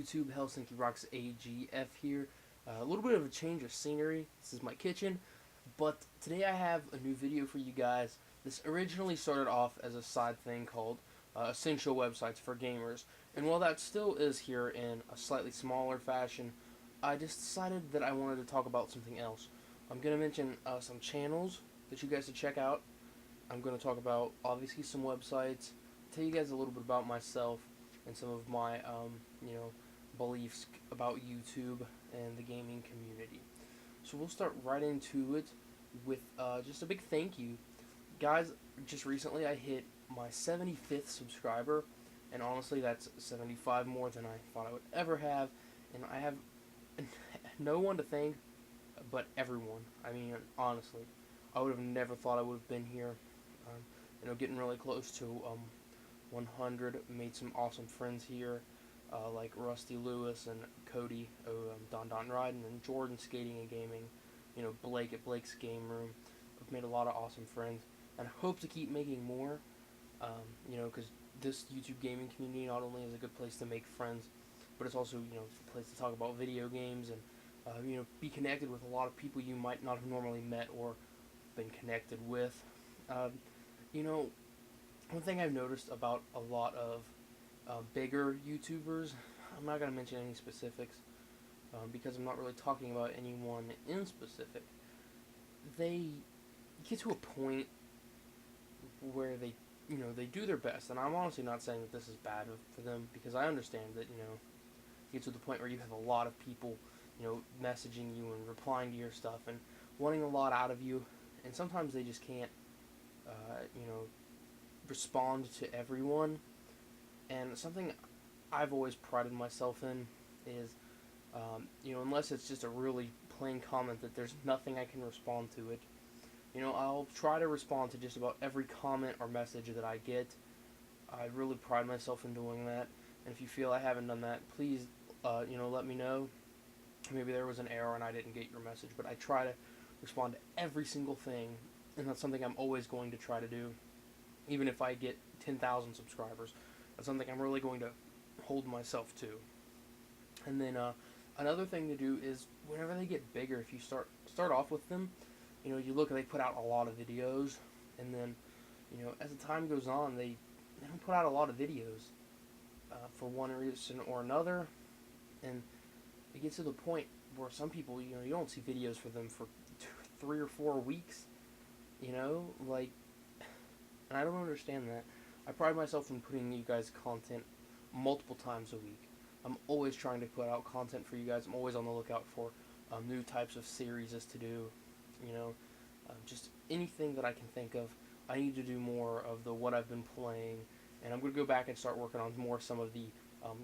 YouTube? Helsinki Rocks AGF here. A little bit of a change of scenery. This is my kitchen, but today I have a new video for you guys. This originally started off as a side thing called Essential Websites for Gamers, and while that still is here in a slightly smaller fashion, I just decided that I wanted to talk about something else. I'm going to mention some channels that you guys should check out. I'm going to talk about, obviously, some websites, tell you guys a little bit about myself and some of my, beliefs about YouTube and the gaming community. So we'll start right into it with just a big thank you. Guys, just recently I hit my 75th subscriber, and honestly that's 75 more than I thought I would ever have, and I have no one to thank but everyone. I mean, honestly, I would have never thought I would have been here. Getting really close to 100. Made some awesome friends here, like Rusty Lewis and Cody, Don Ryden, and Jordan Skating and Gaming. Blake at Blake's Game Room. I've made a lot of awesome friends, and I hope to keep making more. Because this YouTube gaming community not only is a good place to make friends, but it's also a place to talk about video games and be connected with a lot of people you might not have normally met or been connected with. One thing I've noticed about a lot of bigger YouTubers, I'm not going to mention any specifics because I'm not really talking about anyone in specific. They get to a point where they do their best, and I'm honestly not saying that this is bad for them, because I understand that, you get to the point where you have a lot of people, messaging you and replying to your stuff and wanting a lot out of you, and sometimes they just can't, respond to everyone. And something I've always prided myself in is, unless it's just a really plain comment that there's nothing I can respond to it, I'll try to respond to just about every comment or message that I get. I really pride myself in doing that, and if you feel I haven't done that, please, let me know. Maybe there was an error and I didn't get your message, but I try to respond to every single thing, and that's something I'm always going to try to do. Even if I get 10,000 subscribers, that's something I'm really going to hold myself to. And then another thing to do is, whenever they get bigger, if you start off with them, you look, they put out a lot of videos, and then, as the time goes on, they don't put out a lot of videos for one reason or another, and it gets to the point where some people, you don't see videos for them for 3 or 4 weeks, and I don't understand that. I pride myself in putting you guys content multiple times a week. I'm always trying to put out content for you guys. I'm always on the lookout for new types of series to do, just anything that I can think of. I need to do more of the what I've been playing, and I'm going to go back and start working on more some of the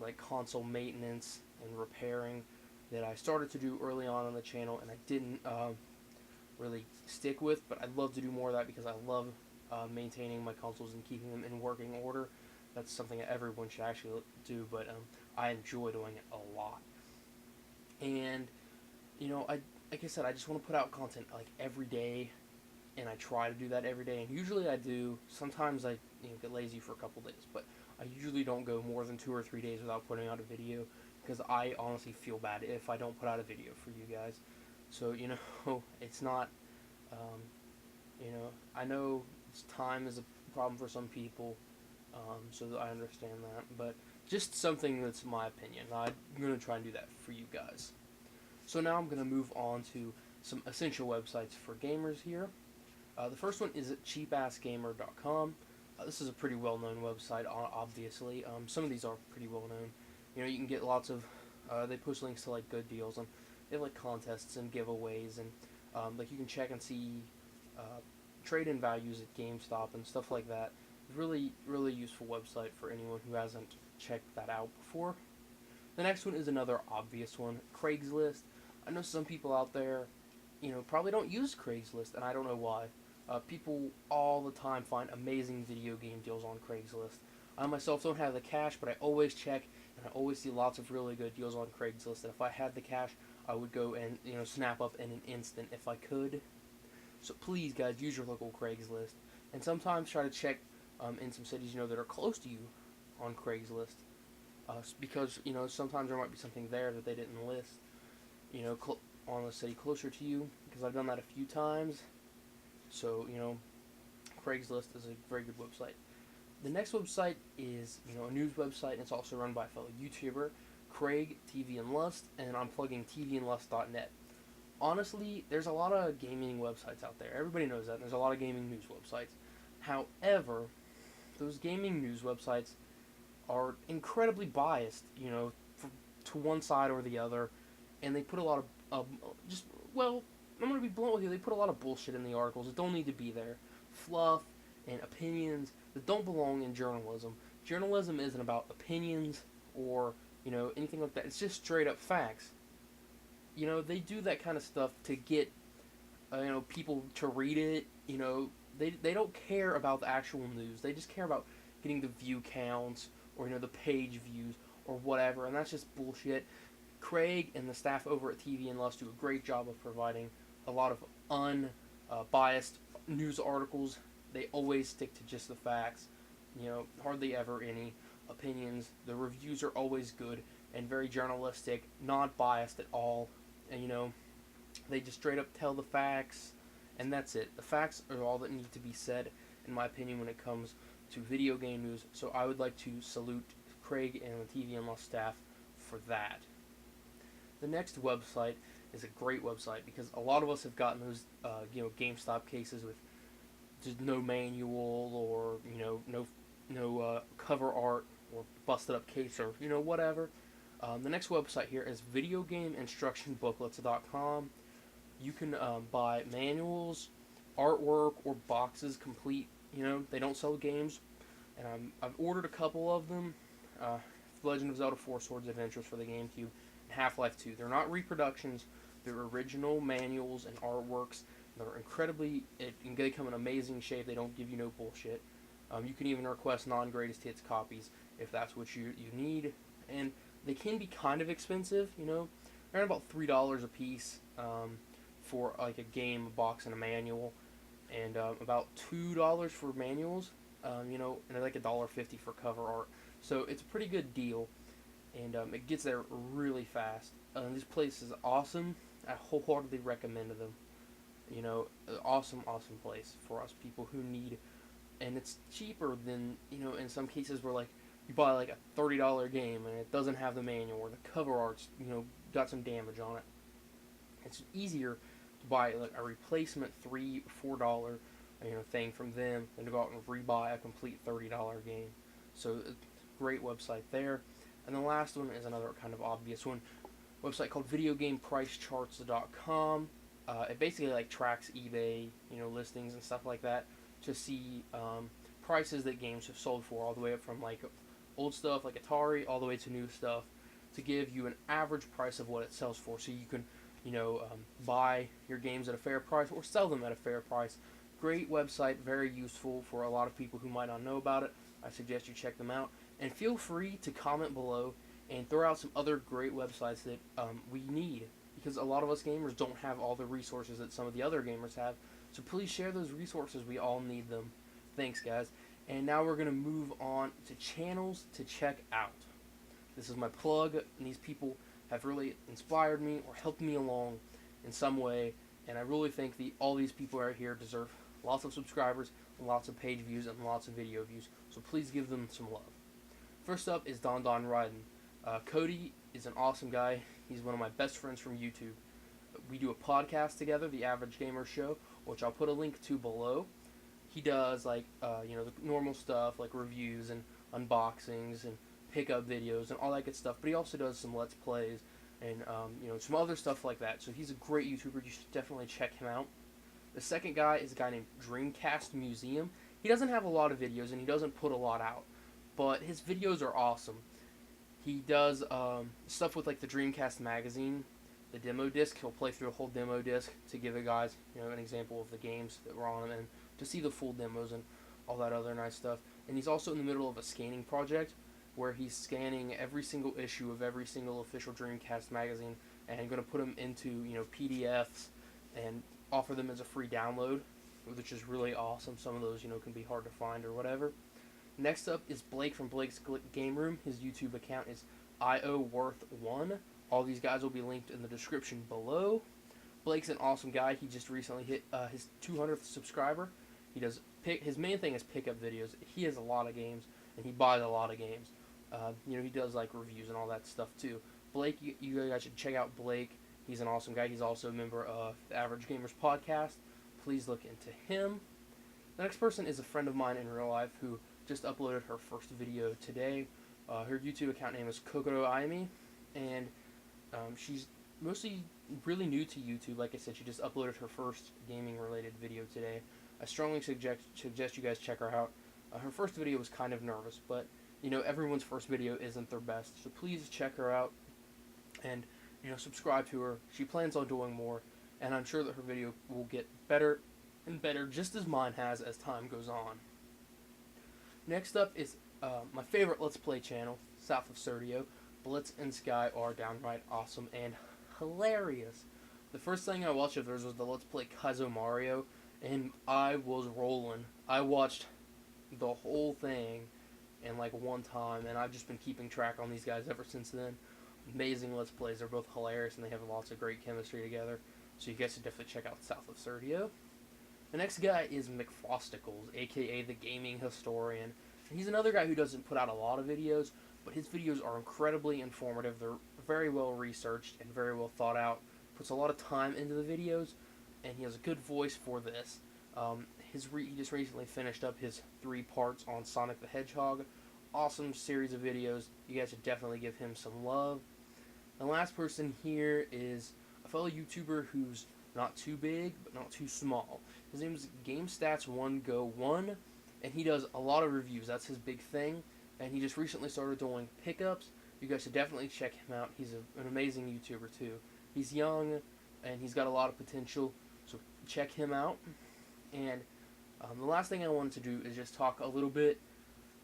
like console maintenance and repairing that I started to do early on the channel, and I didn't really stick with, but I'd love to do more of that because I love maintaining my consoles and keeping them in working order. That's something that everyone should actually do, but I enjoy doing it a lot. And like I said, I just want to put out content like every day, and I try to do that every day. And usually I do. Sometimes I get lazy for a couple days, but I usually don't go more than 2 or 3 days without putting out a video, because I honestly feel bad if I don't put out a video for you guys. So it's not. I know time is a problem for some people, so I understand that, but just something that's my opinion. I'm going to try and do that for you guys. So now I'm going to move on to some essential websites for gamers here. The first one is at cheapassgamer.com. This is a pretty well-known website, obviously. Some of these are pretty well-known. You can get lots of, they post links to like good deals, and they have like contests and giveaways, and like you can check and see trade-in values at GameStop and stuff like that. Really, really useful website for anyone who hasn't checked that out before. The next one is another obvious one, Craigslist. I know some people out there, probably don't use Craigslist, and I don't know why. People all the time find amazing video game deals on Craigslist. I myself don't have the cash, but I always check, and I always see lots of really good deals on Craigslist. And if I had the cash, I would go and snap up in an instant if I could. So please, guys, use your local Craigslist, and sometimes try to check in some cities that are close to you on Craigslist. because sometimes there might be something there that they didn't list, on the city closer to you, because I've done that a few times. So Craigslist is a very good website. The next website is a news website, and it's also run by a fellow YouTuber, Craig TV and Lust, and I'm plugging tvandlust.net. Honestly, there's a lot of gaming websites out there. Everybody knows that. And there's a lot of gaming news websites. However, those gaming news websites are incredibly biased, to one side or the other, and they put a lot of well, I'm gonna be blunt with you. They put a lot of bullshit in the articles that don't need to be there, fluff and opinions that don't belong in journalism. Journalism isn't about opinions or anything like that. It's just straight up facts. They do that kind of stuff to get people to read it. They don't care about the actual news. They just care about getting the view counts or the page views or whatever, and that's just bullshit. Craig and the staff over at TV and Lust do a great job of providing a lot of unbiased news articles. They always stick to just the facts. Hardly ever any opinions. The reviews are always good and very journalistic, not biased at all. And they just straight up tell the facts, and that's it. The facts are all that need to be said, in my opinion, when it comes to video game news. So I would like to salute Craig and the TV and Lust staff for that. The next website is a great website because a lot of us have gotten those GameStop cases with just no manual or no cover art or busted up case or whatever. The next website here is videogameinstructionbooklets.com. You can buy manuals, artwork, or boxes complete. They don't sell games, and I've ordered a couple of them. Legend of Zelda 4 Swords Adventures for the GameCube and Half-Life 2. They're not reproductions. They're original manuals and artworks. They're incredibly... they come in amazing shape. They don't give you no bullshit. You can even request non-greatest hits copies if that's what you need. And they can be kind of expensive, They're about $3 a piece for like a game, a box, and a manual. And about $2 for manuals, and they're like $1.50 for cover art. So it's a pretty good deal, and it gets there really fast. This place is awesome. I wholeheartedly recommend them. An awesome place for us people who need, and it's cheaper than, in some cases where like you buy like a $30 game and it doesn't have the manual or the cover art's, got some damage on it. It's easier to buy like a replacement $3 or $4 thing from them than to go out and rebuy a complete $30 game. So great website there. And the last one is another kind of obvious one, website called videogamepricecharts.com. It basically like tracks eBay, listings and stuff like that to see prices that games have sold for, all the way up from like old stuff like Atari all the way to new stuff, to give you an average price of what it sells for, so you can buy your games at a fair price or sell them at a fair price. Great website, very useful for a lot of people who might not know about it. I suggest you check them out, and feel free to comment below and throw out some other great websites that we need, because a lot of us gamers don't have all the resources that some of the other gamers have. So please share those resources. We all need them. Thanks, guys. And now we're going to move on to channels to check out. This is my plug, and these people have really inspired me or helped me along in some way, and I really think all these people right here deserve lots of subscribers, and lots of page views, and lots of video views, so please give them some love. First up is Don Ryden. Cody is an awesome guy. He's one of my best friends from YouTube. We do a podcast together, The Average Gamer Show, which I'll put a link to below. He does the normal stuff like reviews and unboxings and pickup videos and all that good stuff, but he also does some Let's Plays and some other stuff like that. So he's a great YouTuber. You should definitely check him out. The second guy is a guy named Dreamcast Museum. He doesn't have a lot of videos and he doesn't put a lot out, but his videos are awesome. He does stuff with like the Dreamcast magazine, the demo disc. He'll play through a whole demo disc to give the guys an example of the games that were on it, and to see the full demos and all that other nice stuff. And he's also in the middle of a scanning project where he's scanning every single issue of every single official Dreamcast magazine and going to put them into PDFs and offer them as a free download, which is really awesome. Some of those can be hard to find or whatever. Next up is Blake from Blake's Game Room. His YouTube account is IOWorth1. All these guys will be linked in the description below. Blake's an awesome guy. He just recently hit his 200th subscriber. He does his main thing is pickup videos. He has a lot of games and he buys a lot of games. He does like reviews and all that stuff too. Blake, you guys should check out Blake. He's an awesome guy. He's also a member of the Average Gamers podcast. Please look into him. The next person is a friend of mine in real life who just uploaded her first video today. Her YouTube account name is Kokoro Aimi, and she's mostly really new to YouTube. Like I said, she just uploaded her first gaming-related video today. I strongly suggest you guys check her out. Her first video was kind of nervous, but everyone's first video isn't their best. So please check her out and subscribe to her. She plans on doing more, and I'm sure that her video will get better and better, just as mine has as time goes on. Next up is my favorite Let's Play channel, South of Serdio. Blitz and Sky are downright awesome and hilarious. The first thing I watched of theirs was the Let's Play Kaizo Mario, and I was rolling. I watched the whole thing in like one time, and I've just been keeping track on these guys ever since then. Amazing Let's Plays. They're both hilarious, and they have lots of great chemistry together. So you guys should definitely check out South of Serdio. The next guy is McFrosticles, aka the Gaming Historian. And he's another guy who doesn't put out a lot of videos, but his videos are incredibly informative. They're very well researched and very well thought out. Puts a lot of time into the videos, and he has a good voice for this. He just recently finished up his 3 parts on Sonic the Hedgehog. Awesome series of videos. You guys should definitely give him some love. The last person here is a fellow YouTuber who's not too big, but not too small. His name is GameStats1Go1, and he does a lot of reviews. That's his big thing, and he just recently started doing pickups. You guys should definitely check him out. He's an amazing YouTuber, too. He's young, and he's got a lot of potential, so check him out. And the last thing I wanted to do is just talk a little bit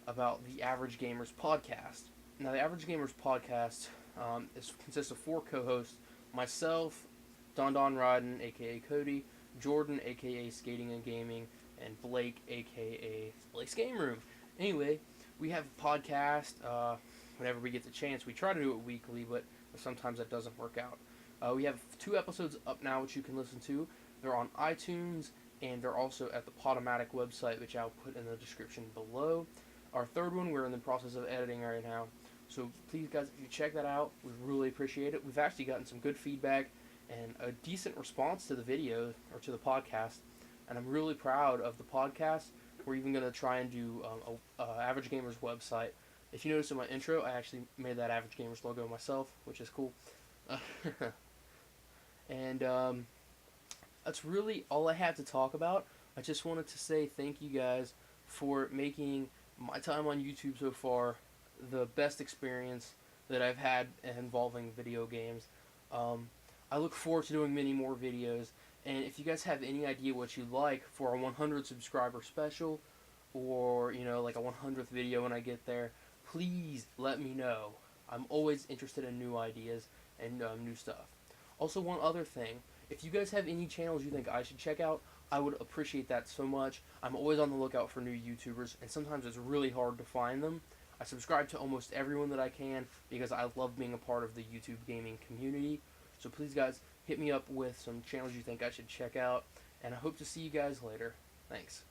about the Average Gamers podcast. Now, the Average Gamers podcast consists of 4 co-hosts: myself, Don Ryden, aka Cody, Jordan, aka Skating and Gaming, and Blake, aka Blake's Game Room. Anyway, we have a podcast whenever we get the chance. We try to do it weekly, but sometimes that doesn't work out. We have 2 episodes up now, which you can listen to. They're on iTunes, and they're also at the Podomatic website, which I'll put in the description below. Our 3rd one, we're in the process of editing right now. So please, guys, if you check that out, we really appreciate it. We've actually gotten some good feedback and a decent response to the video, or to the podcast, and I'm really proud of the podcast. We're even going to try and do Average Gamers website. If you notice in my intro, I actually made that Average Gamers logo myself, which is cool. And that's really all I had to talk about. I just wanted to say thank you guys for making my time on YouTube so far the best experience that I've had involving video games. I look forward to doing many more videos, and if you guys have any idea what you'd like for a 100 subscriber special, or like a 100th video when I get there, please let me know. I'm always interested in new ideas and new stuff. Also, one other thing, if you guys have any channels you think I should check out, I would appreciate that so much. I'm always on the lookout for new YouTubers, and sometimes it's really hard to find them. I subscribe to almost everyone that I can because I love being a part of the YouTube gaming community. So please, guys, hit me up with some channels you think I should check out, and I hope to see you guys later. Thanks.